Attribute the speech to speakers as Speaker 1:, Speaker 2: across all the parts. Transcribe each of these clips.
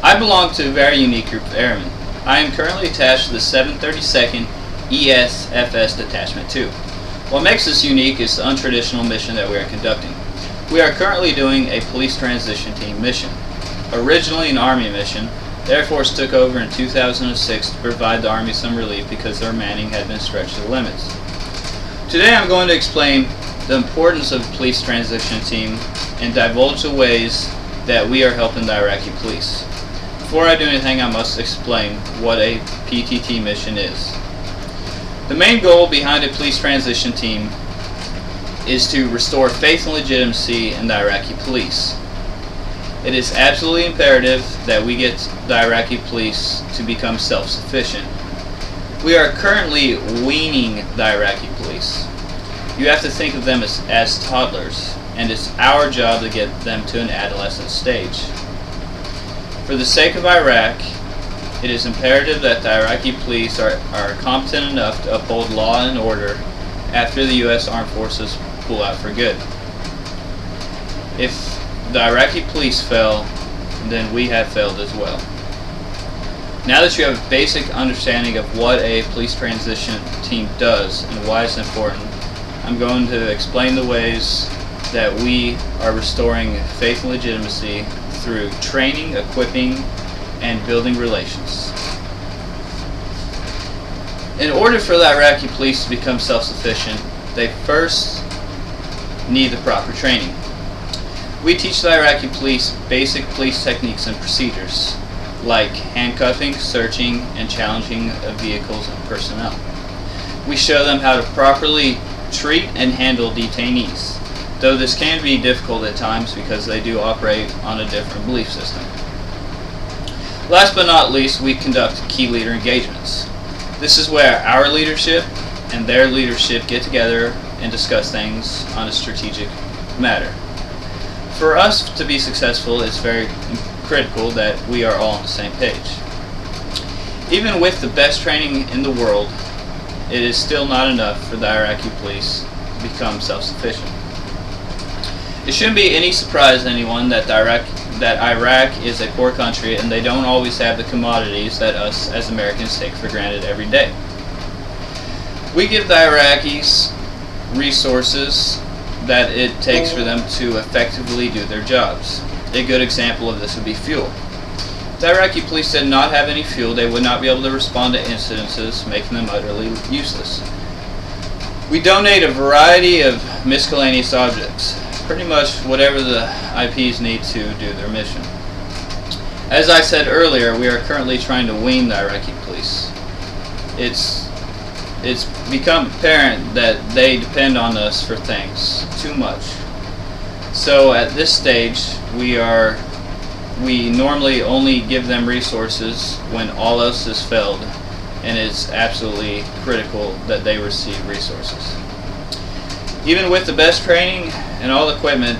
Speaker 1: I belong to a very unique group of airmen. I am currently attached to the 732nd ESFS Detachment 2. What makes us unique is the untraditional mission that we are conducting. We are currently doing a police transition team mission. Originally an Army mission, the Air Force took over in 2006 to provide the Army some relief because their manning had been stretched to the limits. Today I'm going to explain the importance of the police transition team and divulge the ways that we are helping the Iraqi police. Before I do anything, I must explain what a PTT mission is. The main goal behind a police transition team is to restore faith and legitimacy in the Iraqi police. It is absolutely imperative that we get the Iraqi police to become self-sufficient. We are currently weaning the Iraqi police. You have to think of them as toddlers, and it's our job to get them to an adolescent stage. For the sake of Iraq, it is imperative that the Iraqi police are competent enough to uphold law and order after the U.S. Armed Forces pull out for good. If the Iraqi police fail, then we have failed as well. Now that you have a basic understanding of what a police transition team does and why it's important, I'm going to explain the ways that we are restoring faith and legitimacy through training, equipping, and building relations. In order for the Iraqi police to become self-sufficient, they first need the proper training. We teach the Iraqi police basic police techniques and procedures, like handcuffing, searching, and challenging of vehicles and personnel. We show them how to properly treat and handle detainees, though this can be difficult at times because they do operate on a different belief system. Last but not least, we conduct key leader engagements. This is where our leadership and their leadership get together and discuss things on a strategic matter. For us to be successful, it's very critical that we are all on the same page. Even with the best training in the world, it is still not enough for the Iraqi police to become self-sufficient. It shouldn't be any surprise to anyone that Iraq is a poor country and they don't always have the commodities that us as Americans take for granted every day. We give the Iraqis resources that it takes for them to effectively do their jobs. A good example of this would be fuel. If the Iraqi police did not have any fuel, they would not be able to respond to incidences, making them utterly useless. We donate a variety of miscellaneous objects, pretty much whatever the IPs need to do their mission. As I said earlier, we are currently trying to wean the Iraqi police. It's become apparent that they depend on us for things too much. So at this stage, we normally only give them resources when all else has failed, and it's absolutely critical that they receive resources. Even with the best training and all the equipment,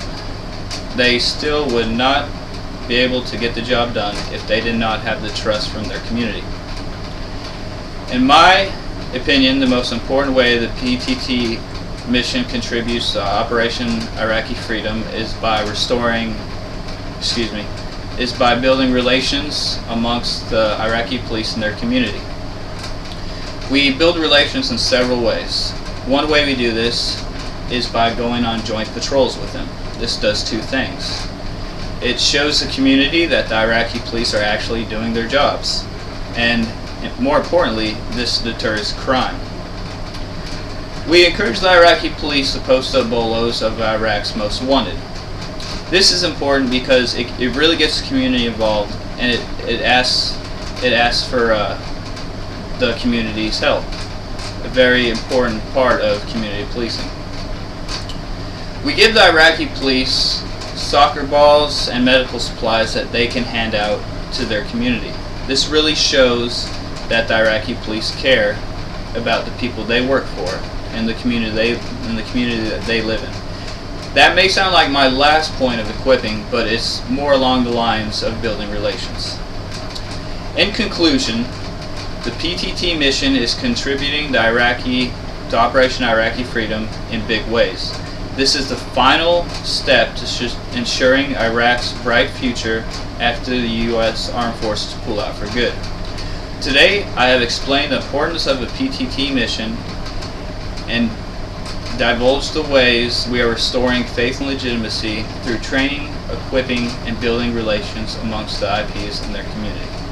Speaker 1: they still would not be able to get the job done if they did not have the trust from their community. In my opinion, the most important way the PTT mission contributes to Operation Iraqi Freedom is by building relations amongst the Iraqi police and their community. We build relations in several ways. One way we do this is by going on joint patrols with them. This does two things. It shows the community that the Iraqi police are actually doing their jobs, and more importantly, this deters crime. We encourage the Iraqi police to post up bolos of Iraq's most wanted. This is important because it really gets the community involved, and it asks for the community's help, a very important part of community policing. We give the Iraqi police soccer balls and medical supplies that they can hand out to their community. This really shows that the Iraqi police care about the people they work for and the community that they live in. That may sound like my last point of equipping, but it's more along the lines of building relations. In conclusion, the PTT mission is contributing to Operation Iraqi Freedom in big ways. This is the final step to ensuring Iraq's bright future after the U.S. Armed Forces pull out for good. Today, I have explained the importance of the PTT mission and divulged the ways we are restoring faith and legitimacy through training, equipping, and building relations amongst the IPs and their community.